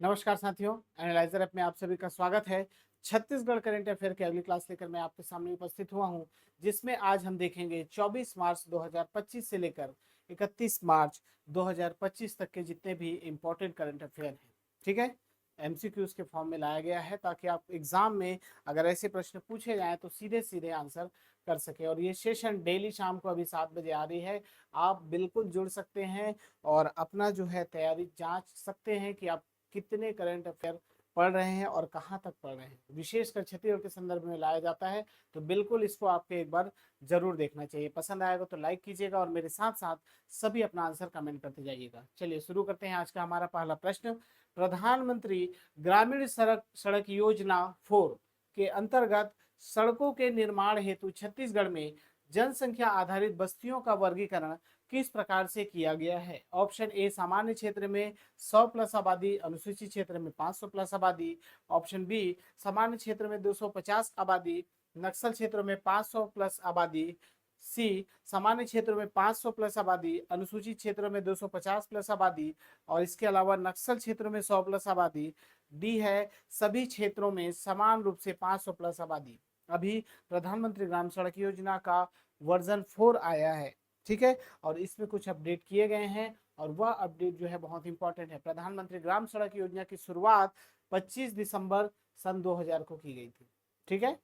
नमस्कार साथियों, analyser app में आप सभी का स्वागत है। छत्तीसगढ़ करंट अफेयर की अगली क्लास लेकर मैं आपके सामने उपस्थित हुआ हूं, जिसमें आज हम देखेंगे 24 मार्च 2025 से लेकर 31 मार्च 2025 तक के जितने भी इम्पोर्टेंट करंट अफेयर हैं। ठीक है, एमसीक्यूज के फॉर्म में लाया गया है ताकि आप एग्जाम में अगर ऐसे प्रश्न पूछे जाएं तो सीधे सीधे आंसर कर सके। और ये सेशन डेली शाम को अभी 7 बजे आ रही है। आप बिल्कुल जुड़ सकते हैं और अपना जो है तैयारी जांच सकते हैं कि आप कितने करंट अफेयर पढ़ रहे हैं और कहाँ तक पढ़ रहे हैं। विशेषकर छत्तीसगढ़ के संदर्भ में लाया जाता है, तो बिल्कुल इसको आपको एक बार जरूर देखना चाहिए। पसंद आएगा तो लाइक कीजिएगा और मेरे साथ साथ सभी अपना आंसर कमेंट करते जाइएगा। चलिए शुरू करते हैं आज का हमारा पहला प्रश्न। प्रधानमंत्री ग्रामीण सड़क योजना 4 के अंतर्गत सड़कों के निर्माण हेतु छत्तीसगढ़ में जनसंख्या आधारित बस्तियों का वर्गीकरण किस प्रकार से किया गया है। ऑप्शन ए सामान्य क्षेत्र में 100 प्लस आबादी, अनुसूचित क्षेत्र में 500 प्लस आबादी। ऑप्शन बी सामान्य क्षेत्र में 250 आबादी, नक्सल क्षेत्र में 500 प्लस आबादी। सी सामान्य क्षेत्र में 500 प्लस आबादी, अनुसूचित क्षेत्र में 250 प्लस आबादी और इसके अलावा नक्सल क्षेत्र में 100 प्लस आबादी। डी है सभी क्षेत्रों में समान रूप से 500 प्लस आबादी। अभी प्रधानमंत्री ग्राम सड़क योजना का वर्जन 4 आया है, ठीक है, और इसमें कुछ अपडेट किए गए हैं और वह अपडेट जो है बहुत इंपॉर्टेंट है। प्रधानमंत्री ग्राम सड़क योजना की शुरुआत 25 दिसंबर सन 2000 को की गई थी। ठीक है,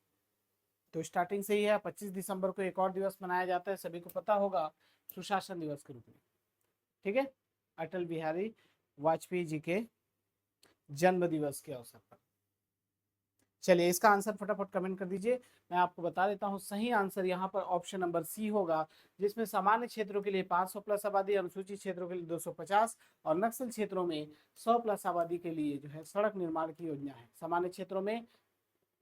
तो स्टार्टिंग से ही है। 25 दिसंबर को एक और दिवस मनाया जाता है, सभी को पता होगा, सुशासन दिवस के रूप में। ठीक है, अटल बिहारी वाजपेयी जी के जन्म दिवस के अवसर पर। चलिए इसका आंसर फटाफट कमेंट कर दीजिए। मैं आपको बता देता हूं, सही आंसर यहाँ पर ऑप्शन नंबर सी होगा, जिसमें सामान्य क्षेत्रों के लिए 500 प्लस आबादी, अनुसूचित क्षेत्रों के लिए 250 और नक्सल क्षेत्रों में 100 प्लस आबादी के लिए जो है सड़क निर्माण की योजना है। सामान्य क्षेत्रों में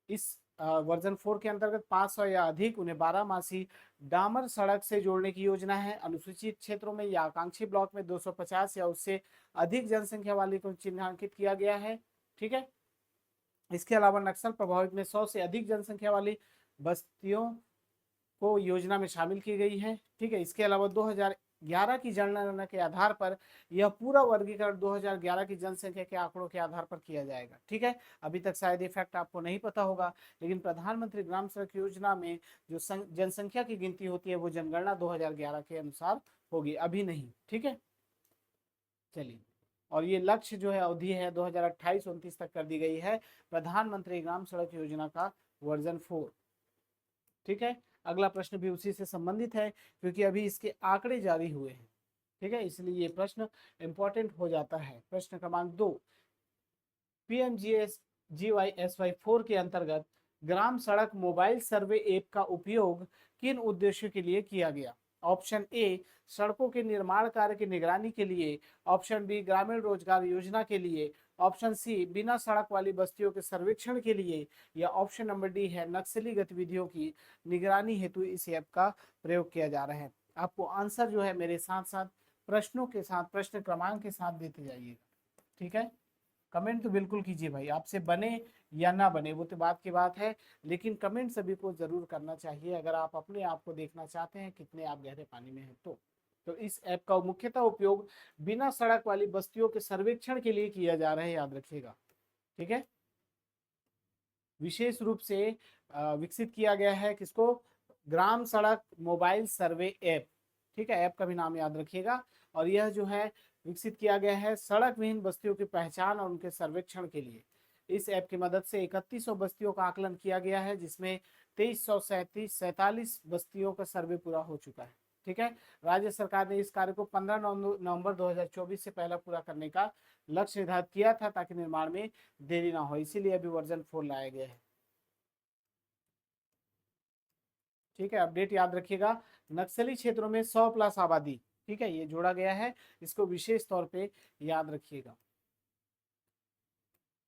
इस वर्जन 4 के अंतर्गत 500 या अधिक उन्हें 12 मासी डामर सड़क से जोड़ने की योजना है। अनुसूचित क्षेत्रों में या आकांक्षी ब्लॉक में 250 या उससे अधिक जनसंख्या वाले को चिन्हांकित किया गया है। ठीक है, इसके अलावा नक्सल प्रभावित में 100 से अधिक जनसंख्या वाली बस्तियों को योजना में शामिल की गई है। ठीक है, इसके अलावा 2011 की जनगणना के आधार पर यह पूरा वर्गीकरण 2011 की जनसंख्या के आंकड़ों के आधार पर किया जाएगा। ठीक है, अभी तक शायद ये फैक्ट आपको नहीं पता होगा, लेकिन प्रधानमंत्री ग्राम सड़क योजना में जो जनसंख्या की गिनती होती है वो जनगणना 2011 के अनुसार होगी, अभी नहीं। ठीक है, चलिए, और ये लक्ष्य जो है अवधि है 2028-29 तक कर दी गई है प्रधानमंत्री ग्राम सड़क योजना का वर्जन 4। ठीक है, अगला प्रश्न भी उसी से संबंधित है क्योंकि अभी इसके आंकड़े जारी हुए हैं। ठीक है, इसलिए ये प्रश्न इंपॉर्टेंट हो जाता है। प्रश्न क्रमांक 2, PMGSGY 4 के अंतर्गत ग्राम सड़क मोबाइल सर्वे ऐप का उपयोग किन उद्देश्यों के लिए किया गया। ऑप्शन ए सड़कों के निर्माण कार्य की निगरानी के लिए, ऑप्शन बी ग्रामीण रोजगार योजना के लिए, ऑप्शन सी बिना सड़क वाली बस्तियों के सर्वेक्षण के लिए, या ऑप्शन नंबर डी है नक्सली गतिविधियों की निगरानी हेतु इस ऐप का प्रयोग किया जा रहा है। आपको आंसर जो है मेरे साथ साथ प्रश्नों के साथ, प्रश्न क्रमांक के साथ देते जाइएगा। ठीक है, कमेंट तो बिल्कुल कीजिए भाई, आपसे बने या ना बने वो तो बात की बात है, लेकिन कमेंट सभी को जरूर करना चाहिए अगर आप अपने आप को देखना चाहते हैं कितने आप गहरे पानी में हैं। तो इस ऐप का मुख्यतः उपयोग बिना सड़क वाली बस्तियों के सर्वेक्षण के लिए किया जा रहा है, याद रखिएगा। ठीक है, विशेष रूप से विकसित किया गया है किसको, ग्राम सड़क मोबाइल सर्वे ऐप। ठीक है, ऐप का भी नाम याद रखिएगा। और यह जो है विकसित किया गया है सड़क विहीन बस्तियों की पहचान और उनके सर्वेक्षण के लिए। इस ऐप की मदद से 3100 बस्तियों का आकलन किया गया है, जिसमें 2347 बस्तियों का सर्वे पूरा हो चुका है। ठीक है, राज्य सरकार ने इस कार्य को 15 नवंबर 2024 से पहले पूरा करने का लक्ष्य निर्धारित किया था ताकि निर्माण में देरी ना हो, इसीलिए अभी वर्जन 4 लाया गया है। ठीक है, अपडेट याद रखिएगा, नक्सली क्षेत्रों में 100 प्लस आबादी। ठीक है, ये जोड़ा गया है, इसको विशेष तौर पे याद रखिएगा।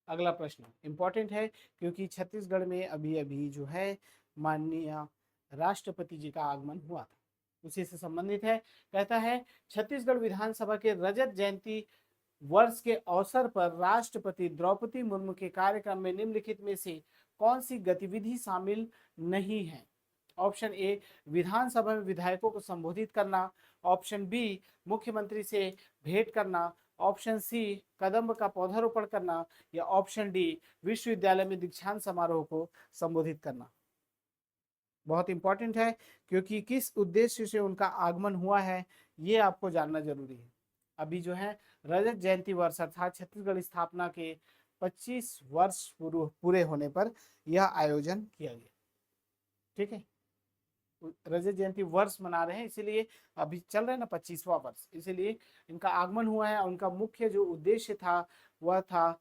अगला प्रश्न इंपॉर्टेंट है क्योंकि छत्तीसगढ़ में अभी अभी जो है माननीय राष्ट्रपति जी का आगमन हुआ था, उसी से संबंधित है। कहता है छत्तीसगढ़ विधानसभा के रजत जयंती वर्ष के अवसर पर राष्ट्रपति द्रौपदी मुर्मू के कार्यक्रम में निम्नलिखित में से कौन सी गतिविधि शामिल नहीं है। ऑप्शन ए विधानसभा में विधायकों को संबोधित करना, ऑप्शन बी मुख्यमंत्री से भेंट करना, ऑप्शन सी कदम्ब का पौधारोपण करना, या ऑप्शन डी विश्वविद्यालय में दीक्षांत समारोह को संबोधित करना। बहुत इंपॉर्टेंट है, क्योंकि किस उद्देश्य से उनका आगमन हुआ है ये आपको जानना जरूरी है। अभी जो है रजत जयंती वर्ष अर्थात छत्तीसगढ़ स्थापना के 25 वर्ष पूरे होने पर यह आयोजन किया गया। ठीक है, रजत जयंती वर्ष मना रहे हैं, इसीलिए अभी चल रहा है ना 25वां वर्ष, इसीलिए इनका आगमन हुआ है। उनका मुख्य जो उद्देश्य था वह था,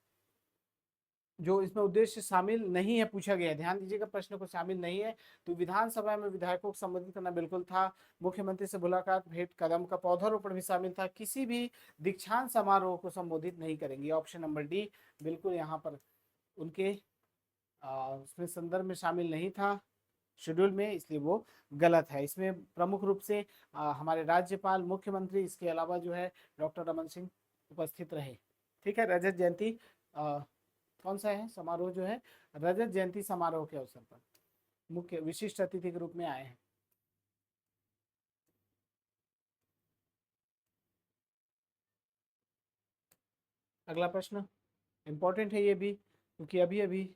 जो इसमें उद्देश्य शामिल नहीं है पूछा गया है, ध्यान दीजिएगा प्रश्न को, शामिल नहीं है तो विधानसभा में विधायकों को संबोधित करना बिल्कुल था, मुख्यमंत्री से मुलाकात, भेंट, कदम का पौधारोपण भी शामिल था, किसी भी दीक्षांत समारोह को संबोधित नहीं करेंगे। ऑप्शन नंबर डी बिल्कुल यहाँ पर उनके उसमें संदर्भ में शामिल नहीं था शेड्यूल में, इसलिए वो गलत है। इसमें प्रमुख रूप से हमारे राज्यपाल, मुख्यमंत्री, इसके अलावा जो है डॉक्टर रमन सिंह उपस्थित रहे। ठीक है, रजत जयंती कौन सा है समारोह जो है, रजत जयंती समारोह के अवसर पर मुख्य विशिष्ट अतिथि के रूप में आए हैं। अगला प्रश्न इंपॉर्टेंट है ये भी, क्योंकि अभी अभी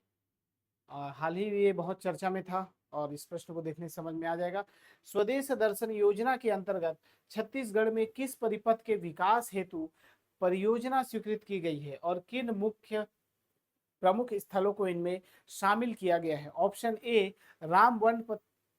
हाल ही ये बहुत चर्चा में था, और इस प्रश्न को देखने से समझ में आ जाएगा। स्वदेश दर्शन योजना के अंतर्गत छत्तीसगढ़ में किस परिपथ के विकास हेतु परियोजना स्वीकृत की गई है, और किन मुख्य प्रमुख स्थलों को इनमें शामिल किया गया है। ऑप्शन ए राम वन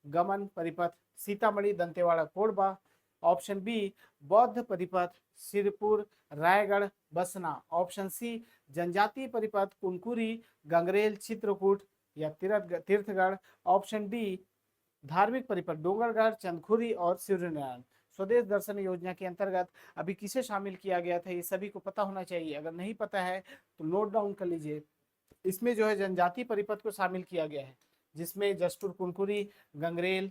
गमन परिपथ सीतामढ़ी दंतेवाड़ा कोरबा, ऑप्शन बी बौद्ध परिपथ सिरपुर रायगढ़ बसना, ऑप्शन सी जनजातीय परिपथ कुनकुरी गंगरेल चित्रकूट या तीर्थगढ़, ऑप्शन डी धार्मिक परिपथ डोंगरगढ़ चंदखुरी और सूर्यनारायण। स्वदेश दर्शन योजना के अंतर्गत अभी किसे शामिल किया गया था, ये सभी को पता होना चाहिए, अगर नहीं पता है तो नोट डाउन कर लीजिए। इसमें जो है जनजातीय परिपथ को शामिल किया गया है, जिसमें जसपुर कुनकुरी गंगरेल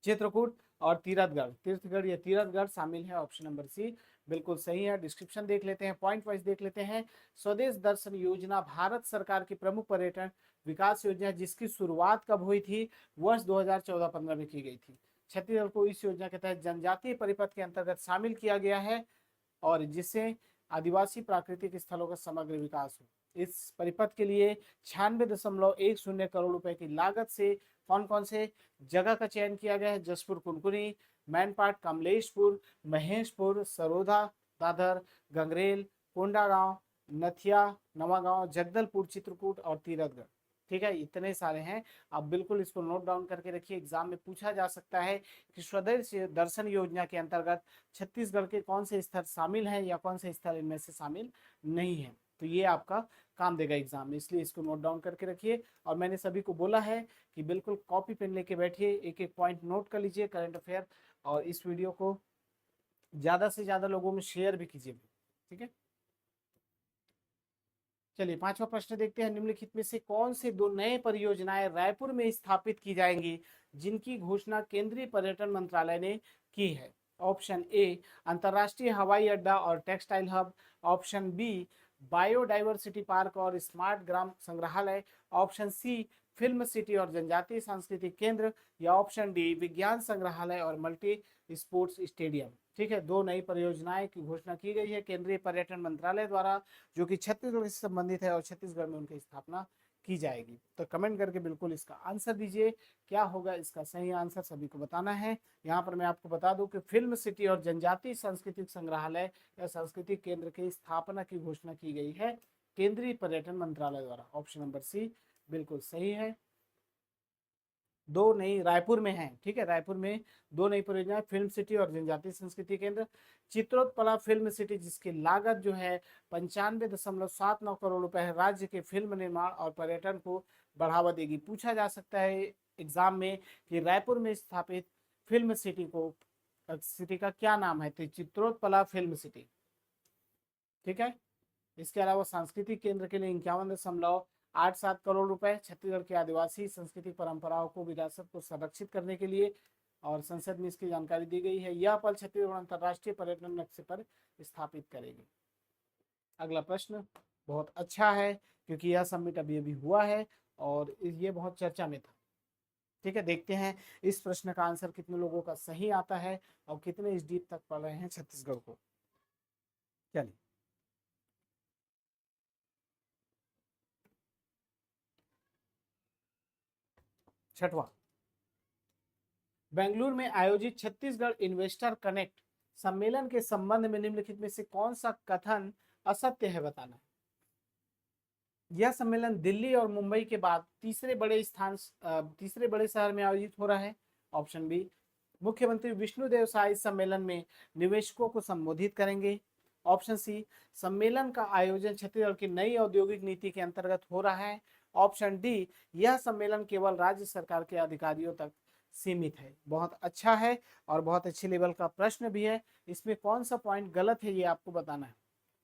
चित्रकूट और तीरथगढ़, तीर्थगढ़ या तीरथगढ़ शामिल है। ऑप्शन नंबर सी बिल्कुल सही है। डिस्क्रिप्शन देख लेते हैं, पॉइंट वाइज देख लेते हैं। स्वदेश दर्शन योजना भारत सरकार की प्रमुख पर्यटन विकास योजना, जिसकी शुरुआत कब हुई थी, वर्ष 2014-15 में की गई थी। छत्तीसगढ़ को इस योजना के तहत जनजातीय परिपथ के अंतर्गत शामिल किया गया है, और जिससे आदिवासी प्राकृतिक स्थलों का समग्र विकास हो। इस परिपथ के लिए 96.10 करोड़ रुपए की लागत से कौन कौन से जगह का चयन किया गया है, जसपुर कुनकुनी, मैनपाट कमलेशपुर, महेशपुर, सरोदा दादर, गंगरेल, कोंडागांव, नथिया नवागांव, जगदलपुर चित्रकूट और तीरथगढ़। ठीक है, इतने सारे हैं, आप बिल्कुल इसको नोट डाउन करके रखिए, एग्जाम में पूछा जा सकता है कि स्वदेश दर्शन योजना के अंतर्गत छत्तीसगढ़ के कौन से स्थल शामिल हैं या कौन से स्थल इनमें से शामिल नहीं है, तो ये आपका काम देगा एग्जाम में, इसलिए इसको नोट डाउन करके रखिए। और मैंने सभी को बोला है कि बिल्कुल कॉपी पेन लेके बैठिए, एक एक पॉइंट नोट कर लीजिए करंट अफेयर, और इस वीडियो को ज्यादा से ज्यादा लोगों में शेयर भी कीजिए। ठीक है, चलिए पांचवा प्रश्न देखते हैं। निम्नलिखित में से कौन से दो नए परियोजनाएं रायपुर में स्थापित की जाएंगी, जिनकी घोषणा केंद्रीय पर्यटन मंत्रालय ने की है। ऑप्शन ए अंतर्राष्ट्रीय हवाई अड्डा और textile hub, option B biodiversity park और स्मार्ट ग्राम संग्रहालय, ऑप्शन सी फिल्म सिटी और जनजातीय सांस्कृतिक केंद्र, या ऑप्शन डी विज्ञान संग्रहालय और मल्टी स्पोर्ट्स स्टेडियम। ठीक है, दो नई परियोजनाएं की घोषणा की गई है केंद्रीय पर्यटन मंत्रालय द्वारा, जो कि छत्तीसगढ़ से संबंधित है और छत्तीसगढ़ में उनकी स्थापना की जाएगी। तो कमेंट करके बिल्कुल इसका आंसर दीजिए, क्या होगा इसका सही आंसर, सभी को बताना है। यहाँ पर मैं आपको बता दूं कि फिल्म सिटी और जनजातीय सांस्कृतिक संग्रहालय या सांस्कृतिक केंद्र की स्थापना की घोषणा की गई है केंद्रीय पर्यटन मंत्रालय द्वारा। ऑप्शन नंबर सी बिल्कुल सही है। दो नई रायपुर में है, ठीक है, रायपुर में दो नई परियोजनाएं, फिल्म सिटी और जनजातीय संस्कृति केंद्र। चित्रोत्पला फिल्म सिटी, जिसकी लागत जो है 95.79 करोड़ रुपए है, राज्य के फिल्म निर्माण और पर्यटन को बढ़ावा देगी। पूछा जा सकता है एग्जाम में कि रायपुर में स्थापित फिल्म सिटी का क्या नाम है, तो चित्रोत्पला फिल्म सिटी। ठीक है, इसके अलावा सांस्कृतिक केंद्र के लिए 51.87 करोड़ रुपए, छत्तीसगढ़ की आदिवासी सांस्कृतिक परंपराओं को विरासत को संरक्षित करने के लिए, और संसद में इसकी जानकारी दी गई है। यह पल छत्तीसगढ़ अंतर्राष्ट्रीय पर्यटन नक्शे पर स्थापित करेगी। अगला प्रश्न बहुत अच्छा है, क्योंकि यह सबमिट अभी अभी हुआ है और ये बहुत चर्चा में था। ठीक है, देखते हैं इस प्रश्न का आंसर कितने लोगों का सही आता है और कितने इस डीप तक पढ़ रहे हैं छत्तीसगढ़ को। चलिए, छठवां, बेंगलुरु में आयोजित छत्तीसगढ़ इन्वेस्टर कनेक्ट सम्मेलन के संबंध में निम्नलिखित में से कौन सा कथन असत्य है, बताना है। यह सम्मेलन दिल्ली और मुंबई के बाद तीसरे बड़े शहर में आयोजित हो रहा है। ऑप्शन बी, मुख्यमंत्री विष्णुदेव साय इस सम्मेलन में निवेशकों को संबोधित करेंगे। ऑप्शन सी, सम्मेलन का आयोजन छत्तीसगढ़ की नई औद्योगिक नीति के अंतर्गत हो रहा है। ऑप्शन डी, यह सम्मेलन केवल राज्य सरकार के अधिकारियों तक सीमित है। बहुत अच्छा है और बहुत अच्छे लेवल का प्रश्न भी है। इसमें कौन सा पॉइंट गलत है ये आपको बताना है।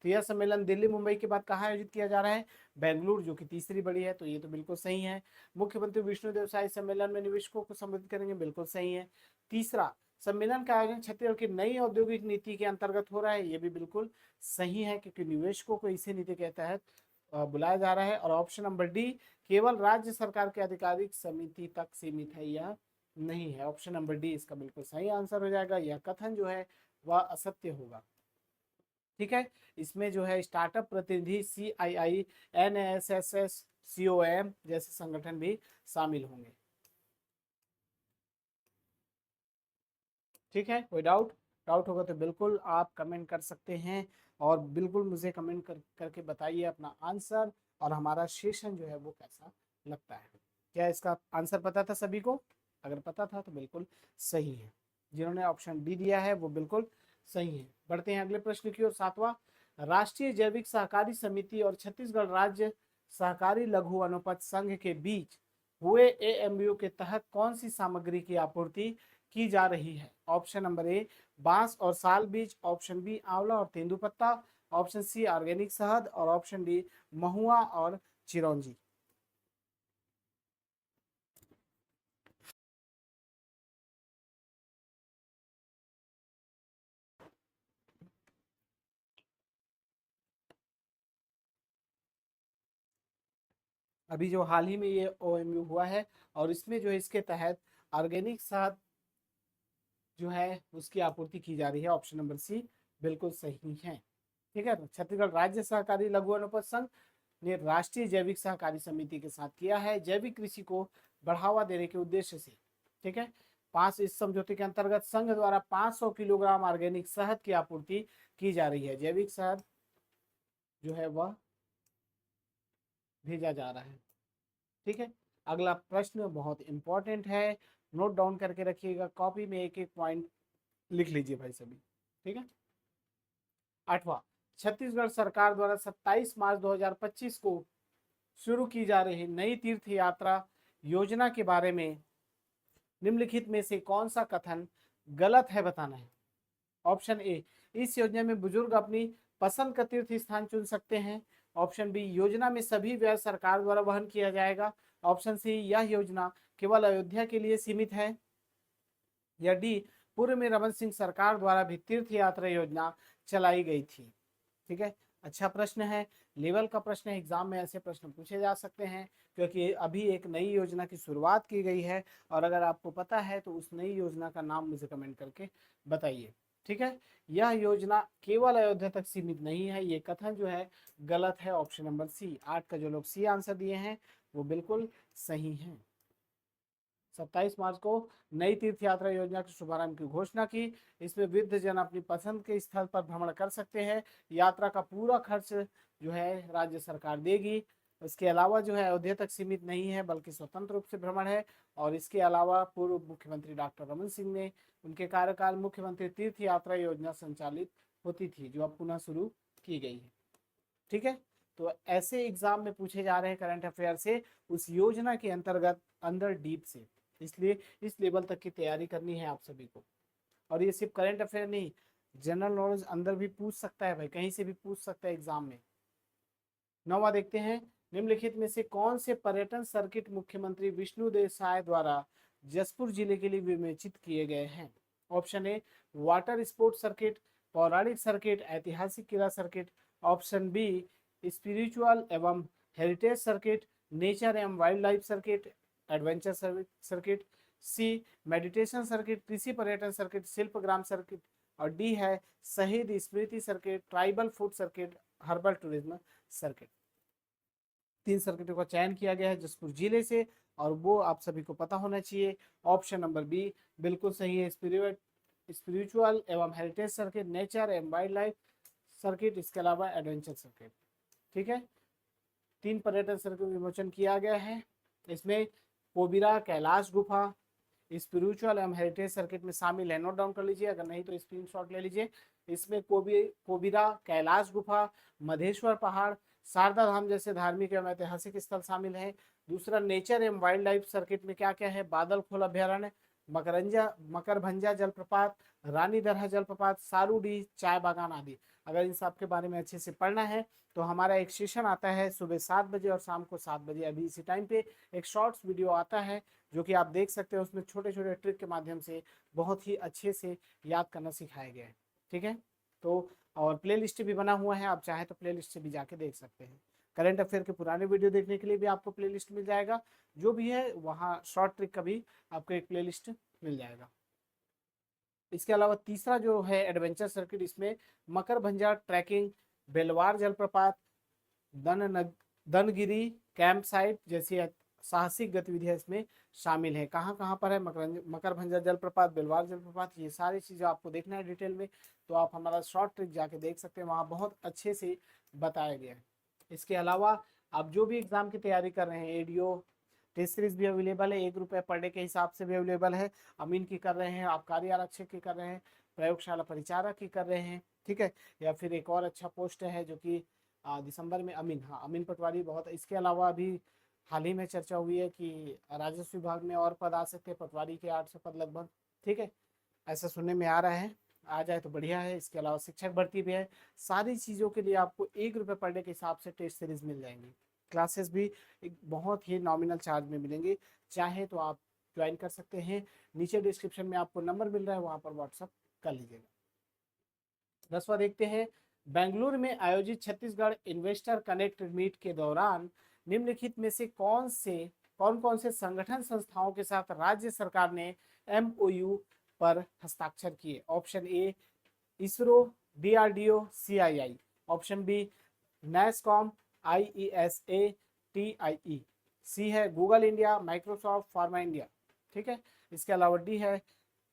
तो यह सम्मेलन दिल्ली मुंबई के बाद कहाँ आयोजित किया जा रहा है? बेंगलुरु, जो कि तीसरी बड़ी है, तो ये तो बिल्कुल सही है। मुख्यमंत्री विष्णुदेव साय सम्मेलन में निवेशकों को संबोधित करेंगे, बिल्कुल सही है। तीसरा, सम्मेलन का आयोजन छत्तीसगढ़ की नई औद्योगिक नीति के अंतर्गत हो रहा है, ये भी बिल्कुल सही है, क्योंकि निवेशकों को इसी नीति के तहत बुलाया जा रहा है। और ऑप्शन नंबर डी, केवल राज्य सरकार के आधिकारिक समिति तक सीमित है, यह नहीं है। ऑप्शन नंबर डी इसका बिल्कुल सही आंसर हो जाएगा। यह कथन जो है वह असत्य होगा। ठीक है, इसमें जो है स्टार्टअप प्रतिनिधि, CII, NSSS, COM जैसे संगठन भी शामिल होंगे। ठीक है, कोई डाउट होगा तो बिल्कुल आप कमेंट कर सकते हैं, और बिल्कुल मुझे कमेंट करके बताइए अपना आंसर, और हमारा सेशन जो है वो कैसा लगता है। क्या इसका आंसर पता था सभी को? अगर पता था तो बिल्कुल सही है। जिन्होंने ऑप्शन डी दिया है वो बिल्कुल सही है। बढ़ते हैं अगले प्रश्न की ओर। सातवां, राष्ट्रीय जैविक सहकारी समिति और छत्तीसगढ़ राज्य सहकारी लघु वनोपज संघ के बीच हुए AMU के तहत कौन सी सामग्री की आपूर्ति की जा रही है? ऑप्शन नंबर ए, बांस और साल बीज। ऑप्शन बी, आंवला और तेंदुपत्ता। ऑप्शन सी, ऑर्गेनिक शहद। और ऑप्शन डी, महुआ और चिरौंजी। अभी जो हाल ही में ये OMU हुआ है, और इसमें जो है इसके तहत ऑर्गेनिक शहद जो है उसकी आपूर्ति की जा रही है। ऑप्शन नंबर सी बिल्कुल सही है। ठीक है, तो छत्तीसगढ़ राज्य सहकारी लघु वनोपज संघ ने राष्ट्रीय जैविक सहकारी समिति के साथ किया है, जैविक कृषि को बढ़ावा देने के उद्देश्य से। ठीक है, इस समझौते के अंतर्गत संघ द्वारा 500 किलोग्राम ऑर्गेनिक शहद की आपूर्ति की जा रही है। जैविक शहद जो है वह भेजा जा रहा है। ठीक है, अगला प्रश्न बहुत इंपॉर्टेंट है, नोट डाउन करके रखिएगा, कॉपी में एक एक पॉइंट लिख लीजिए भाई सभी। ठीक है, आठवां, छत्तीसगढ़ सरकार द्वारा 27 मार्च 2025 को शुरू की जा रही नई तीर्थ यात्रा योजना के बारे में निम्नलिखित में से कौन सा कथन गलत है, बताना है। ऑप्शन ए, इस योजना में बुजुर्ग अपनी पसंद का तीर्थ स्थान चुन सकते हैं। ऑप्शन बी, योजना में सभी व्यय सरकार द्वारा वहन किया जाएगा। ऑप्शन सी, यह योजना केवल अयोध्या के लिए सीमित है। या डी, पूर्व में रमन सिंह सरकार द्वारा भी तीर्थ यात्रा योजना चलाई गई थी। ठीक है, अच्छा प्रश्न है, लेवल का प्रश्न है, एग्जाम में ऐसे प्रश्न पूछे जा सकते हैं, क्योंकि अभी एक नई योजना की शुरुआत की गई है, और अगर आपको पता है तो उस नई योजना का नाम मुझे कमेंट करके बताइए। ठीक है, यह योजना केवल अयोध्या तक सीमित नहीं है, ये कथन जो है गलत है। ऑप्शन नंबर सी, 8 का जो लोग सी आंसर दिए हैं वो बिल्कुल सही है। 27 मार्च को नई तीर्थ यात्रा योजना के शुभारंभ की घोषणा की। इसमें वृद्ध जन अपनी पसंद के स्थल पर भ्रमण कर सकते हैं। यात्रा का पूरा खर्च जो है राज्य सरकार देगी। इसके अलावा जो है अयोध्या तक सीमित नहीं है, बल्कि स्वतंत्र रूप से भ्रमण है। और इसके अलावा पूर्व मुख्यमंत्री डॉक्टर रमन सिंह ने उनके कार्यकाल मुख्यमंत्री तीर्थ यात्रा योजना संचालित होती थी, जो अब पुनः शुरू की गई है। ठीक है, तो ऐसे एग्जाम में पूछे जा रहे हैं करंट अफेयर से उस योजना के अंतर्गत अंदर डीप से, इसलिए इस लेवल तक की तैयारी करनी है आप सभी को। और ये सिर्फ करंट अफेयर नहीं, जनरल नॉलेज अंदर भी पूछ सकता है भाई, कहीं से भी पूछ सकता है एग्जाम में। नौवां देखते हैं, निम्नलिखित में से कौन से पर्यटन सर्किट मुख्यमंत्री विष्णुदेव साय द्वारा जसपुर जिले के लिए विवेचित किए गए हैं? Option A, water sports circuit, पौराणिक सर्किट, ऐतिहासिक किला सर्किट। ऑप्शन बी, स्पिरिचुअल एवं हेरिटेज सर्किट, नेचर एवं wildlife circuit, adventure circuit. C, meditation circuit, कृषि पर्यटन सर्किट, शिल्प ग्राम सर्किट। और डी है शहीद स्मृति circuit, tribal food circuit, herbal tourism circuit. 3 सर्किटों का चयन किया गया है जसपुर जिले से, और वो आप सभी को पता होना चाहिए। ऑप्शन नंबर बी बिल्कुल सही है, स्पिरिचुअल एवं हेरिटेज सर्किट, नेचर एवं वाइल्ड लाइफ सर्किट, इसके अलावा एडवेंचर सर्किट। ठीक है, 3 पर्यटन सर्किट विमोचन किया गया है। इसमें कोबिरा, कैलाश गुफा स्पिरिचुअल एवं हेरिटेज सर्किट में शामिल है, नोट डाउन कर लीजिए, अगर नहीं तो स्क्रीनशॉट ले लीजिए। इसमें कोबिरा, कैलाश गुफा, मधेश्वर पहाड़, शारदा धाम जैसे धार्मिक एवं ऐतिहासिक स्थल शामिल है। दूसरा नेचर एवं वाइल्ड लाइफ सर्किट में क्या क्या है, बादल खोल अभ्यारण्य, मकरभंजा जलप्रपात, रानी दरहा जलप्रपात, सारूडी चाय बागान आदि। अगर इन सब के बारे में अच्छे से पढ़ना है तो हमारा एक सेशन आता है सुबह 7 बजे और शाम को 7 बजे, अभी इसी टाइम पे एक शॉर्ट्स वीडियो आता है जो कि आप देख सकते हैं। उसमें छोटे छोटे ट्रिक के माध्यम से बहुत ही अच्छे से याद करना सिखाया गया है। ठीक है, तो और प्ले लिस्ट भी बना हुआ है, आप चाहे तो प्ले लिस्ट से भी जाके देख सकते हैं। करंट अफेयर के पुराने वीडियो देखने के लिए भी आपको प्ले लिस्ट मिल जाएगा, जो भी है वहाँ शॉर्ट ट्रिक का भी आपको एक प्ले लिस्ट मिल जाएगा। इसके अलावा तीसरा जो है एडवेंचर सर्किट, इसमें मकरभंजा ट्रैकिंग, बेलवार जलप्रपात, दनगिरी कैंप साइट जैसी साहसिक गतिविधियां इसमें शामिल है। कहाँ कहाँ पर है, मकरभंजा जलप्रपात, बेलवार जलप्रपात, ये सारी चीजें आपको देखना है डिटेल में, तो आप हमारा शॉर्ट ट्रिक जाके देख सकते हैं, वहाँ बहुत अच्छे से बताया गया है। इसके अलावा आप जो भी एग्जाम की तैयारी कर रहे हैं, एडीओ टेस्ट सीरीज भी अवेलेबल है, 1 रुपये पर डे के हिसाब से भी अवेलेबल है। अमीन की कर रहे हैं, आबकारी आरक्षक की कर रहे हैं, प्रयोगशाला परिचारक की कर रहे हैं, ठीक है, या फिर एक और अच्छा पोस्ट है जो कि दिसंबर में अमीन, हाँ अमीन पटवारी बहुत। इसके अलावा अभी हाल ही में चर्चा हुई है कि राजस्व विभाग में और पद आ सकते हैं, पटवारी के 800 पद लगभग, ठीक है, ऐसा सुनने में आ रहा है, आ जाए तो बढ़िया है। इसके अलावा शिक्षक भर्ती भी है। सारी चीज़ों के लिए आपको 1 रुपये पर डे के हिसाब से टेस्ट सीरीज मिल जाएंगी। क्लासेस भी एक बहुत ही नॉमिनल चार्ज में मिलेंगे, चाहे तो आप ज्वाइन कर सकते हैं। नीचे डिस्क्रिप्शन में आपको नंबर मिल रहा है, वहाँ पर व्हाट्सअप कर लीजिएगा। 10वां देखते हैं, बेंगलुरु में आयोजित छत्तीसगढ़ इन्वेस्टर कनेक्ट मीट के दौरान निम्नलिखित में से कौन कौन से संगठन संस्थाओं के साथ राज्य सरकार ने MOU पर हस्ताक्षर किए। Option A ISRO, DRDO, CII, option B NASCOM, IESA, TIE, C है Google India, Microsoft, pharma India, ठीक है। इसके अलावा डी है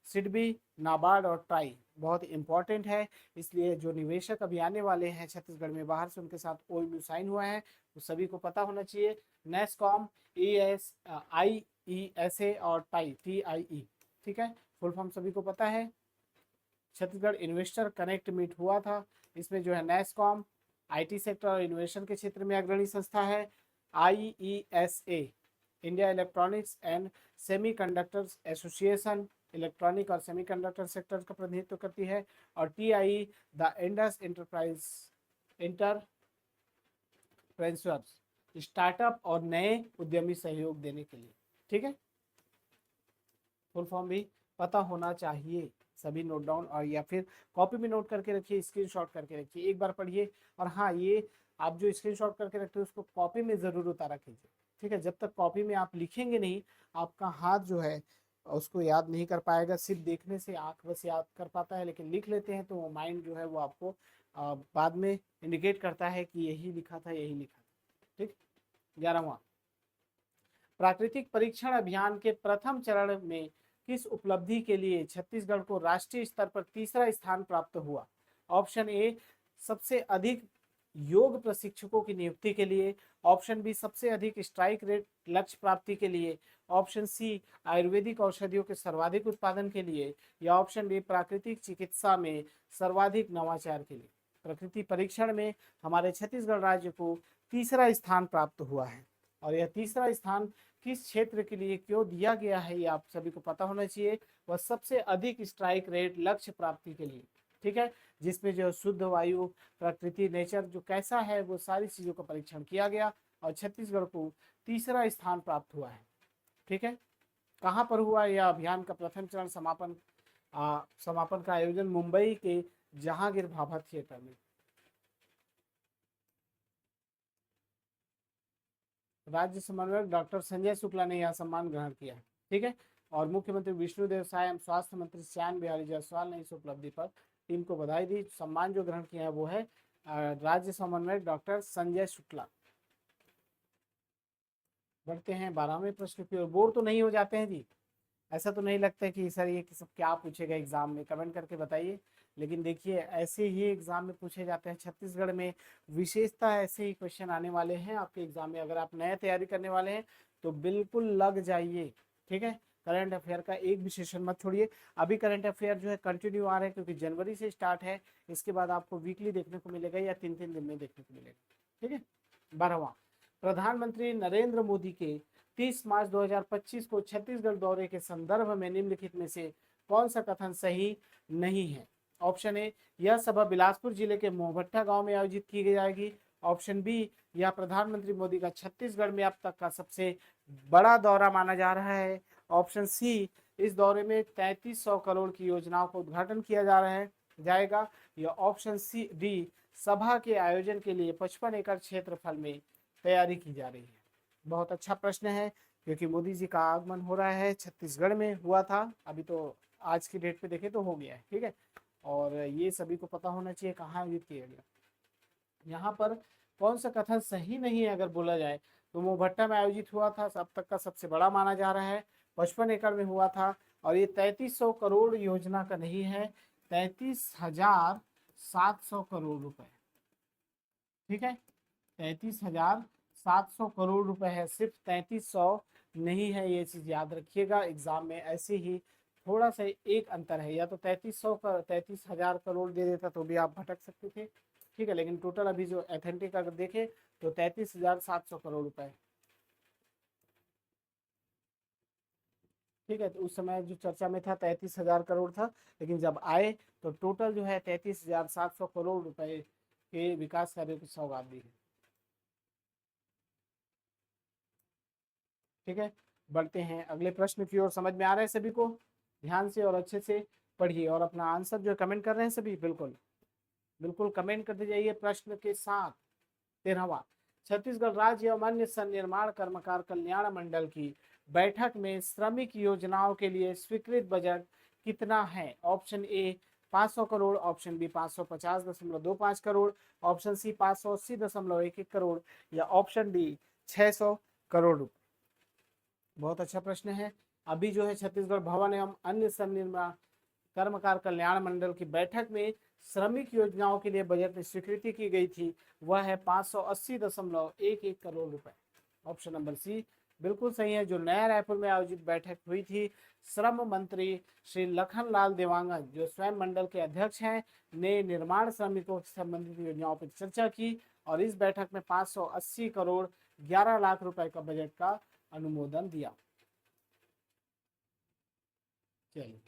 सिडबी, नाबार्ड और ट्राई। बहुत इंपॉर्टेंट है, इसलिए जो निवेशक अभी आने वाले हैं छत्तीसगढ़ में बाहर से, उनके साथ OMU साइन हुआ है, तो सभी को पता होना चाहिए। नेस्कॉम, IESA और TIE, ठीक है, फुल फॉर्म सभी को पता है। छत्तीसगढ़ इन्वेस्टर कनेक्ट मीट हुआ था, इसमें जो है नेस्कॉम IT सेक्टर और इनोवेशन के क्षेत्र में अग्रणी संस्था है, IESA India electronics and semiconductors association electronic और सेमीकंडक्टर सेक्टर का प्रतिनिधित्व करती है, और TIE the Indus entrepreneurs startup और नए उद्यमी सहयोग देने के लिए, ठीक है। फुल फॉर्म भी पता होना चाहिए, सभी नोट डाउन और या फिर कॉपी में नोट करके रखिए, स्क्रीनशॉट करके रखिए, एक बार पढ़िए। और हाँ, ये आप जो स्क्रीनशॉट करके रखते हो उसको कॉपी में जरूर उतारा कीजिए, ठीक है। जब तक कॉपी में आप लिखेंगे नहीं, आपका हाथ जो है उसको याद नहीं कर पाएगा। सिर्फ देखने से आंख बस याद कर पाता है, लेकिन लिख लेते हैं तो वो माइंड जो है वो आपको बाद में इंडिकेट करता है कि यही लिखा था, यही लिखा था, ठीक। 11वां, प्राकृतिक परीक्षण अभियान के प्रथम चरण में किस उपलब्धि के लिए छत्तीसगढ़ को राष्ट्रीय स्तर पर तीसरा स्थान प्राप्त हुआ। ऑप्शन ए सबसे अधिक योग प्रशिक्षकों की नियुक्ति के लिए, ऑप्शन बी सबसे अधिक स्ट्राइक रेट लक्ष्य प्राप्ति के लिए, ऑप्शन सी आयुर्वेदिक औषधियों के सर्वाधिक उत्पादन के लिए, या ऑप्शन डी प्राकृतिक चिकित्सा में सर्वाधिक नवाचार के लिए। प्रकृति परीक्षण में हमारे छत्तीसगढ़ राज्य को तीसरा स्थान प्राप्त हुआ है, और यह तीसरा स्थान किस क्षेत्र के लिए क्यों दिया गया है ये आप सभी को पता होना चाहिए। वह सबसे अधिक स्ट्राइक रेट लक्ष्य प्राप्ति के लिए, ठीक है, जिसमें जो शुद्ध वायु, प्रकृति, नेचर जो कैसा है, वो सारी चीजों का परीक्षण किया गया और छत्तीसगढ़ को तीसरा स्थान प्राप्त हुआ है, ठीक है। कहाँ पर हुआ यह अभियान का प्रथम चरण समापन का आयोजन मुंबई के जहांगीर भाभा थिएटर में। राज्य समन्वयक डॉक्टर संजय शुक्ला ने यह सम्मान ग्रहण किया, ठीक है। और मुख्यमंत्री विष्णुदेव साय एवं स्वास्थ्य मंत्री श्याम बिहारी जायसवाल ने इस उपलब्धि पर टीम को बधाई दी। सम्मान जो ग्रहण किया है वो है राज्य समन्वयक डॉक्टर संजय शुक्ला। बढ़ते हैं 12वें प्रश्न की ओर। बोर तो नहीं हो जाते हैं जी? ऐसा तो नहीं लगता है कि सर ये सब क्या पूछेगा एग्जाम में? कमेंट करके बताइए। लेकिन देखिए ऐसे ही एग्जाम में पूछे जाते हैं छत्तीसगढ़ में, विशेषता ऐसे ही क्वेश्चन आने वाले हैं आपके एग्जाम में। अगर आप नए तैयारी करने वाले हैं तो बिल्कुल लग जाइए, ठीक है। करंट अफेयर का एक भी सेशन मत छोड़िए। अभी करंट अफेयर जो है कंटिन्यू आ रहे हैं क्योंकि जनवरी से स्टार्ट है। इसके बाद आपको वीकली देखने को मिलेगा या 3-3 दिन में देखने को मिलेगा, ठीक है। 12वां, प्रधानमंत्री नरेंद्र मोदी के 30 मार्च 2025 को छत्तीसगढ़ दौरे के संदर्भ में निम्नलिखित में से कौन सा कथन सही नहीं है? ऑप्शन ए, यह सभा बिलासपुर जिले के मोहभट्टा गांव में आयोजित की जाएगी। ऑप्शन बी, यह प्रधानमंत्री मोदी का छत्तीसगढ़ में अब तक का सबसे बड़ा दौरा माना जा रहा है। ऑप्शन सी, इस दौरे में 3300 करोड़ की योजनाओं का उद्घाटन किया जा रहा है जाएगा। या ऑप्शन सी डी, सभा के आयोजन के लिए 55 एकड़ क्षेत्रफल में तैयारी की जा रही है। बहुत अच्छा प्रश्न है क्योंकि मोदी जी का आगमन हो रहा है, छत्तीसगढ़ में हुआ था, अभी तो आज की डेट पे देखें तो हो गया है, ठीक है। और ये सभी को पता होना चाहिए कहाँ आयोजित किया गया। यहाँ पर कौन सा कथन सही नहीं है अगर बोला जाए तो मोहभट्टा में आयोजित हुआ था, अब तक का सबसे बड़ा माना जा रहा है, 55 एकड़ में हुआ था। और ये 3300 करोड़ योजना का नहीं है, 33,700 करोड़ रुपए, ठीक है। 33,700 करोड़ रुपए है, सिर्फ 3300 नहीं है। ये चीज याद रखिएगा एग्जाम में। ऐसे ही थोड़ा सा एक अंतर है, या तो 3300 का 33,000 करोड़ दे देता तो भी आप भटक सकते थे, ठीक है। लेकिन टोटल अभी जो ऑथेंटिक अगर देखें तो 33,700 करोड़ रुपए, ठीक है। तो उस समय जो चर्चा में था 33,000 करोड़ था, लेकिन जब आए तो टोटल जो है 33,700 करोड़ रुपए के विकास कार्यों की सौगात दी है, ठीक है। बढ़ते हैं अगले प्रश्न की ओर। समझ में आ रहा है सभी को? ध्यान से और अच्छे से पढ़िए और अपना आंसर जो कमेंट कर रहे हैं सभी बिल्कुल बिल्कुल कमेंट करते जाइए प्रश्न के साथ। 13वां, छत्तीसगढ़ राज्य एवं अन्य सन्निर्माण कर्मकार कल्याण मंडल की बैठक में श्रमिक योजनाओं के लिए स्वीकृत बजट कितना है? Option A 500 crore, option B 550.25 crore, option C 580.11 crore, या ऑप्शन डी 600 करोड़ रुपए। बहुत अच्छा प्रश्न है। अभी जो है छत्तीसगढ़ भवन एवं अन्य सन्निर्माण कर्मकार कल्याण मंडल की बैठक में श्रमिक योजनाओं के लिए बजट में स्वीकृति की गई थी, वह है 580.11 करोड़ रुपए। ऑप्शन नंबर सी बिल्कुल सही है। जो नया रायपुर में आयोजित बैठक हुई थी, श्रम मंत्री श्री लखनलाल देवांगन जो स्वयं मंडल के अध्यक्ष हैं ने निर्माण श्रमिकों से संबंधित योजनाओं पर चर्चा की और इस बैठक में 580 करोड़ 11 लाख रुपए का बजट का अनुमोदन दिया। चलिए,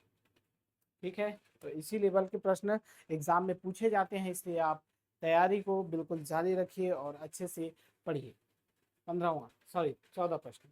ठीक है। तो इसी लेवल के प्रश्न एग्जाम में पूछे जाते हैं, इसलिए आप तैयारी को बिल्कुल जारी रखिए और अच्छे से पढ़िए। 15वां, सॉरी 14 प्रश्न,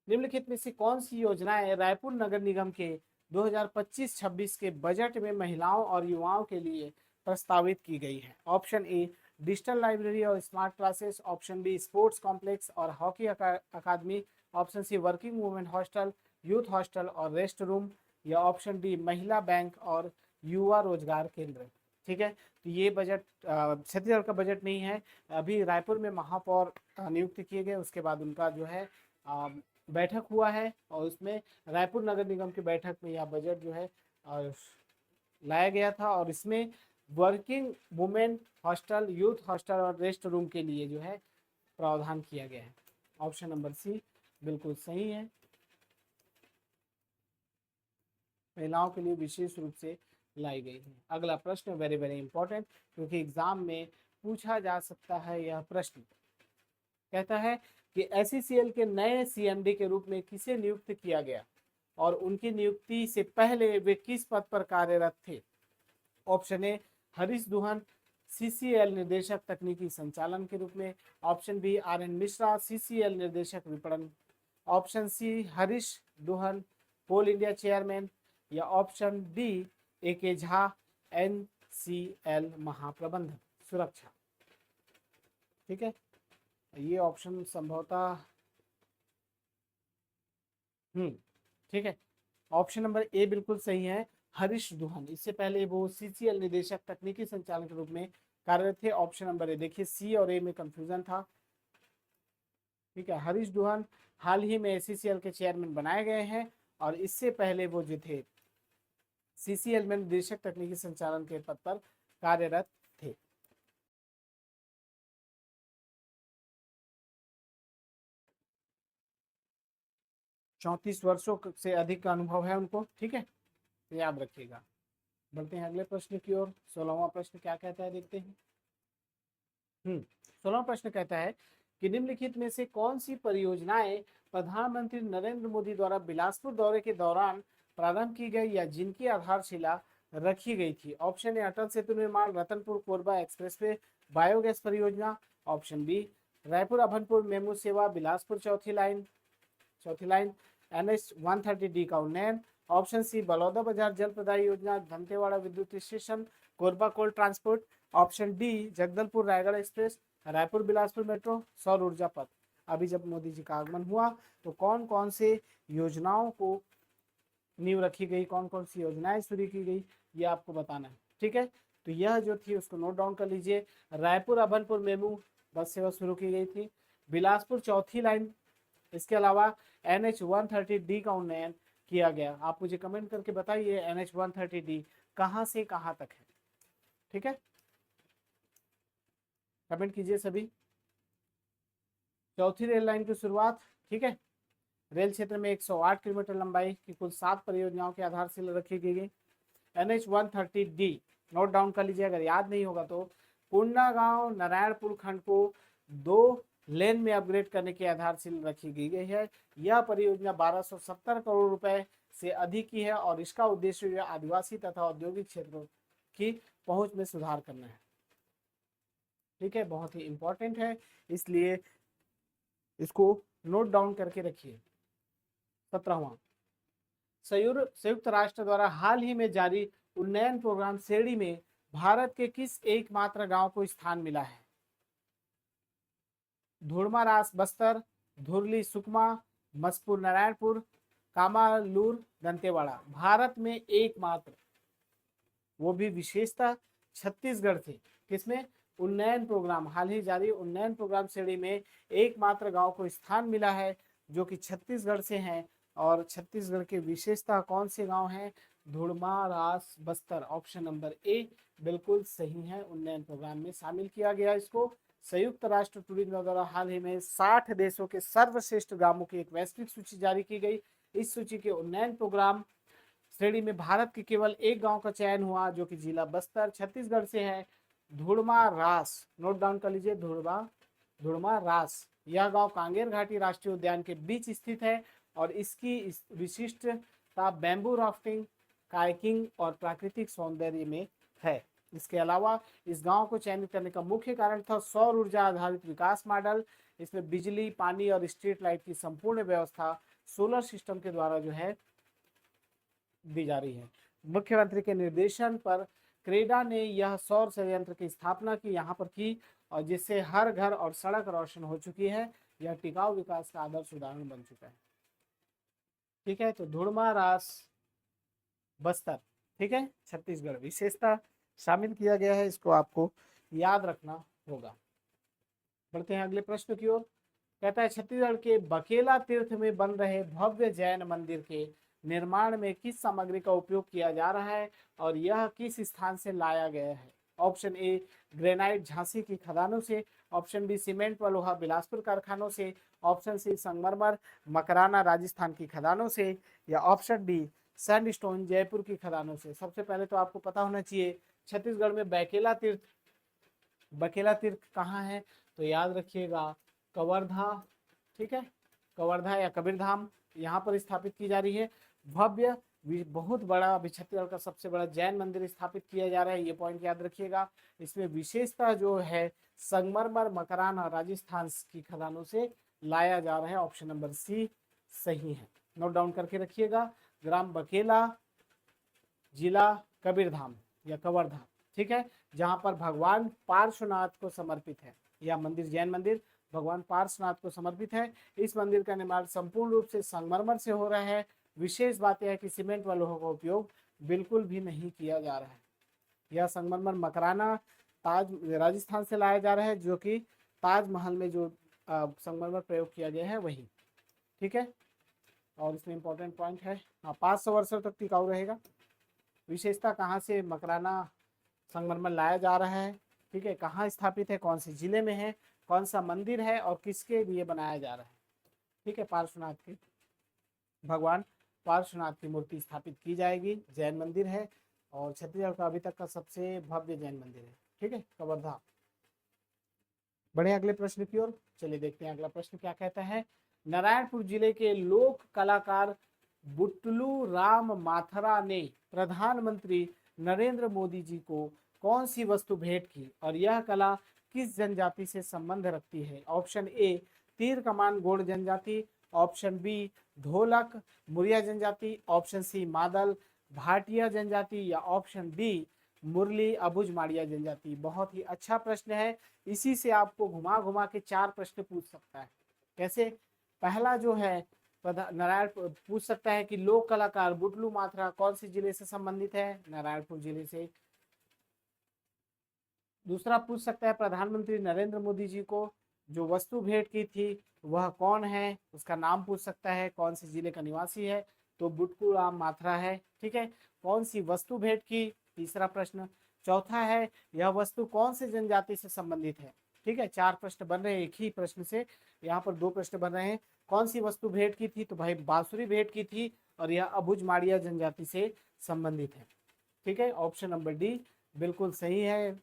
निम्नलिखित में से कौन सी योजनाएं रायपुर नगर निगम के 2025-26 के बजट में महिलाओं और युवाओं के लिए प्रस्तावित की गई है? ऑप्शन ए डिजिटल लाइब्रेरी और smart classes, option B sports complex और hockey academy, option C working women hostel, youth hostel और रेस्ट रूम, या ऑप्शन डी महिला बैंक और युवा रोजगार केंद्र, ठीक है। तो ये बजट छत्तीसगढ़ का बजट नहीं है। अभी रायपुर में महापौर नियुक्त किए गए, उसके बाद उनका जो है बैठक हुआ है और उसमें रायपुर नगर निगम की बैठक में यह बजट जो है लाया गया था और इसमें working women hostel, youth hostel और रेस्ट रूम के लिए जो है प्रावधान किया गया है। ऑप्शन नंबर सी बिल्कुल सही है, महिलाओं के लिए विशेष रूप से लाई गई है। अगला प्रश्न वेरी वेरी इंपॉर्टेंट क्योंकि एग्जाम में पूछा जा सकता है यह प्रश्न। कहता है कि एसईसीएल के नए सीएमडी के रूप में किसे नियुक्त किया गया और उनकी नियुक्ति से पहले वे किस पद पर कार्यरत थे? Option A Harish Duhan CCL निर्देशक तकनीकी संचालन के रूप में, option B R N Mishra CCL निर्देशक विपणन, option C Harish Duhan Coal India chairman, या option D A K Jha NCL महाप्रबंधक सुरक्षा, ठीक है। ये ऑप्शन संभवतः ठीक है, ऑप्शन नंबर ए बिल्कुल सही है, हरीश दुहन। इससे पहले वो सीसीएल निदेशक तकनीकी संचालक के रूप में कार्यरत थे। ऑप्शन नंबर ए, देखिए सी और ए में कंफ्यूजन था। ठीक है, हरीश दुहन हाल ही में सीसीएल के चेयरमैन बनाए गए हैं और इससे पहले वो जो थे सीसीएल में निदेशक तकनीकी संचालन के पद पर कार्यरत थे। चौंतीस वर्षों से अधिक का अनुभव है उनको। ठीक है, तो याद रखिएगा। बढ़ते हैं अगले प्रश्न की ओर। 16वां प्रश्न क्या कहता है, देखते हैं। 16वां प्रश्न कहता है कि निम्नलिखित में से कौन सी परियोजनाएं प्रधानमंत्री नरेंद्र मोदी द्वारा बिलासपुर दौरे के दौरान प्रारंभ की गई या जिनकी आधारशिला रखी गई थी। ऑप्शन ए अटल सेतु निर्माण, रतनपुर कोरबा एक्सप्रेसवे, बायोगैस परियोजना। Option B Raipur Abhanpur MEMU सेवा, बिलासपुर चौथी लाइन NH-130D का उन्नयन। ऑप्शन सी बलौदा बाजार जल प्रदाय योजना, दंतेवाड़ा विद्युत station, Korba coal transport. Option D Jagdalpur Raigarh express, Raipur Bilaspur metro, सौर ऊर्जा पथ। अभी जब मोदी जी का आगमन हुआ तो कौन कौन से योजनाओं को नींव रखी गई, कौन कौन सी योजनाएं शुरू की गई, ये आपको बताना है। ठीक है, तो यह जो थी उसको नोट डाउन कर लीजिए। रायपुर अभनपुर मेमू बस सेवा शुरू की गई थी, बिलासपुर चौथी लाइन, इसके अलावा NH-130D का उन्नयन किया गया। आप मुझे कमेंट करके बताइए NH-130D कहां से कहां तक है। ठीक है, कमेंट कीजिए सभी। चौथी रेल लाइन की शुरुआत। ठीक है, रेल क्षेत्र में 108 किलोमीटर लंबाई की कुल 7 परियोजनाओं की आधारशिला रखी गई है। NH-130D नोट डाउन कर लीजिए, अगर याद नहीं होगा तो कोंडागांव नारायणपुर खंड को 2 लेन में अपग्रेड करने की आधारशिला रखी गई है। यह परियोजना 1270 करोड़ रुपए से अधिक की है और इसका उद्देश्य आदिवासी तथा औद्योगिक क्षेत्रों की पहुंच में सुधार करना है। ठीक है, बहुत ही इंपॉर्टेंट है, इसलिए इसको नोट डाउन करके रखिए। 17वां संयुक्त राष्ट्र द्वारा हाल ही में जारी उन्नयन प्रोग्राम श्रेणी में भारत के किस एकमात्र गांव को स्थान मिला है। धुड़मारास बस्तर, धुरली सुकमा, मसपुर नारायणपुर, कामालूर दंतेवाड़ा। भारत में एकमात्र, वो भी विशेषता छत्तीसगढ़ थे। किसमें? उन्नयन प्रोग्राम, हाल ही जारी उन्नयन प्रोग्राम श्रेणी में एकमात्र गांव को स्थान मिला है जो कि छत्तीसगढ़ से हैं। और छत्तीसगढ़ के विशेषता कौन से गांव हैं? धुड़मा रास बस्तर। ऑप्शन नंबर ए बिल्कुल सही है, उन्नयन प्रोग्राम में शामिल किया गया इसको। संयुक्त राष्ट्र टूरिज्म द्वारा हाल ही में 60 देशों के सर्वश्रेष्ठ ग्रामों की एक वैश्विक सूची जारी की गई। इस सूची के उन्नयन प्रोग्राम श्रेणी में भारत के केवल एक गांव का चयन हुआ जो कि जिला बस्तर छत्तीसगढ़ से है, धुड़मा रास। नोट डाउन कर लीजिए, धुड़मा रास। यह गांव कांगेर घाटी राष्ट्रीय उद्यान के बीच स्थित है और इसकी विशिष्टता बैम्बू राफ्टिंग, कायाकिंग और प्राकृतिक सौंदर्य में है। इसके अलावा इस गांव को चयनित करने का मुख्य कारण था सौर ऊर्जा आधारित विकास मॉडल। इसमें बिजली, पानी और स्ट्रीट लाइट की संपूर्ण व्यवस्था सोलर सिस्टम के द्वारा जो है दी जा रही है। मुख्यमंत्री के निर्देशन पर क्रेडा ने यह सौर संयंत्र की स्थापना की यहाँ पर की और जिससे हर घर और सड़क रोशन हो चुकी है। यह टिकाऊ विकास का आदर्श उदाहरण बन चुका है। ठीक है, तो धुड़मा रास बस्तर, ठीक है, छत्तीसगढ़ विशेषता शामिल किया गया है, इसको आपको याद रखना होगा। बढ़ते हैं अगले प्रश्न की ओर। कहता है छत्तीसगढ़ के बकेला तीर्थ में बन रहे भव्य जैन मंदिर के निर्माण में किस सामग्री का उपयोग किया जा रहा है और यह किस स्थान से लाया गया है। ऑप्शन ए ग्रेनाइट झांसी की खदानों से, ऑप्शन बी सीमेंट व लोहा बिलासपुर कारखानों से, ऑप्शन सी संगमरमर मकराना राजस्थान की खदानों से, या ऑप्शन डी सैंडस्टोन जयपुर की खदानों से। सबसे पहले तो आपको पता होना चाहिए छत्तीसगढ़ में बकेला तीर्थ कहाँ है, तो याद रखिएगा कवर्धा। ठीक है, कवर्धा या कबीरधाम यहाँ पर स्थापित की जा रही है। भव्य बहुत बड़ा, अभी छत्तीसगढ़ का सबसे बड़ा जैन मंदिर स्थापित किया जा रहा है, ये पॉइंट याद रखिएगा। इसमें विशेषता जो है संगमरमर मकराना राजस्थान की खदानों से लाया जा रहा है। ऑप्शन नंबर सी सही है, नोट डाउन करके रखिएगा। ग्राम बकेला, जिला कबीरधाम या कवर्धा, ठीक है, जहां पर भगवान पार्श्वनाथ को समर्पित है। यह मंदिर जैन मंदिर भगवान पार्श्वनाथ को समर्पित है। इस मंदिर का निर्माण संपूर्ण रूप से संगमरमर से हो रहा है। विशेष बात यह है कि सीमेंट व लोहों का उपयोग बिल्कुल भी नहीं किया जा रहा है। यह संगमरमर मकराना ताज राजस्थान से लाया जा रहा है, जो कि ताजमहल में जो संगमरमर प्रयोग किया गया है वही। ठीक है, और इसमें इंपॉर्टेंट पॉइंट है, हाँ 500 वर्षों तक टिकाऊ रहेगा। विशेषता कहाँ से मकराना संगमरमर लाया जा रहा है, ठीक है, कहाँ स्थापित है, कौन से जिले में है, कौन सा मंदिर है और किसके लिए बनाया जा रहा है। ठीक है, पार्श्वनाथ की भगवान पार्श्वनाथ की मूर्ति स्थापित की जाएगी। जैन मंदिर है और छत्तीसगढ़ का अभी तक का सबसे भव्य जैन मंदिर है। ठीक है, कवर्धा। बढ़े अगले प्रश्न की ओर, चलिए देखते हैं अगला प्रश्न क्या कहता है। नारायणपुर जिले के लोक कलाकार बुटलू राम माथरा ने प्रधानमंत्री नरेंद्र मोदी जी को कौन सी वस्तु भेंट की और यह कला किस जनजाति से संबंध रखती है। ऑप्शन ए तीर कमान गोंड जनजाति, ऑप्शन बी ढोलक मुरिया जनजाति, ऑप्शन सी मादल भाटिया जनजाति या ऑप्शन डी मुरली अबुझ माड़िया जनजाति। बहुत ही अच्छा प्रश्न है, इसी से आपको घुमा घुमा के 4 प्रश्न पूछ सकता है। कैसे, पहला जो है नारायण पूछ सकता है कि लोक कलाकार बुटलू माथरा कौन से जिले से संबंधित है, नारायणपुर जिले से। दूसरा पूछ सकता है प्रधानमंत्री नरेंद्र मोदी जी को जो वस्तु भेंट की थी वह कौन है, उसका नाम पूछ सकता है, कौन से जिले का निवासी है, तो बुटलू राम माथरा है। ठीक है, कौन सी वस्तु भेंट की, तीसरा प्रश्न। चौथा है यह वस्तु कौन से जनजाति से संबंधित है। ठीक है, 4 प्रश्न बन रहे हैं एक ही प्रश्न से, यहाँ पर 2 प्रश्न बन रहे हैं। कौन सी वस्तु भेंट की थी, तो भाई बांसुरी भेंट की थी और यह अबुझ माड़िया जनजाति से संबंधित है। ठीक है, ऑप्शन नंबर डी बिल्कुल सही है।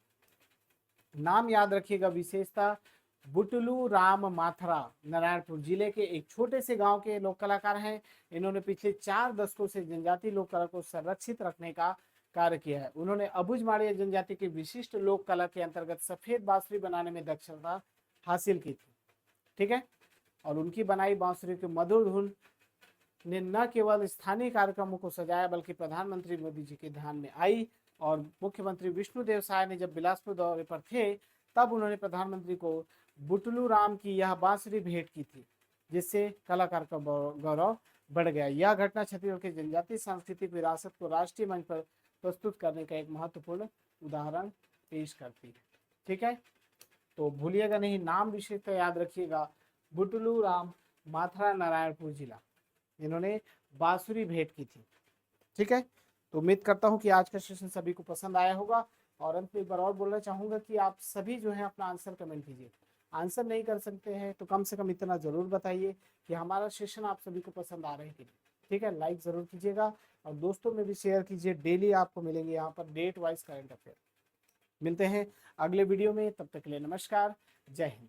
नाम याद रखिएगा, विशेषता बुटलू राम माथरा नारायणपुर जिले के एक छोटे से गांव के लोक कलाकार हैं। इन्होंने पिछले 4 दशकों से जनजाति लोक कला को संरक्षित रखने का कार्य किया है। उन्होंने अबुझ माड़िया जनजाति की विशिष्ट लोक कला के अंतर्गत सफेद बांसुरी बनाने में दक्षता हासिल की थी। ठीक है, और उनकी बनाई बांसुरी की मधुर धुन ने न केवल स्थानीय कार्यक्रमों को सजाया बल्कि प्रधानमंत्री मोदी जी के ध्यान में आई और मुख्यमंत्री विष्णुदेव साय ने जब बिलासपुर दौरे पर थे तब उन्होंने प्रधानमंत्री को बुटलू राम की यह बांसुरी भेंट की थी, जिससे कलाकार का गौरव बढ़ गया। यह घटना छत्तीसगढ़ की जनजातीय सांस्कृतिक विरासत को राष्ट्रीय मंच पर प्रस्तुत करने का एक महत्वपूर्ण उदाहरण पेश करती है। ठीक है, तो भूलिएगा नहीं, नाम विशेषता याद रखिएगा, बुटलू राम माथरा नारायणपुर जिला, इन्होंने बांसुरी भेंट की थी। ठीक है, तो उम्मीद करता हूं कि आज का सेशन सभी को पसंद आया होगा। और अंत में एक बार और बोलना चाहूंगा कि आप सभी जो है अपना आंसर कमेंट कीजिए। आंसर नहीं कर सकते हैं तो कम से कम इतना जरूर बताइए कि हमारा सेशन आप सभी को पसंद आ रहे हैं कि नहीं। ठीक है, लाइक जरूर कीजिएगा और दोस्तों में भी शेयर कीजिए। डेली आपको मिलेंगे यहाँ पर डेट वाइज करंट अफेयर। मिलते हैं अगले वीडियो में, तब तक के लिए नमस्कार, जय हिंद।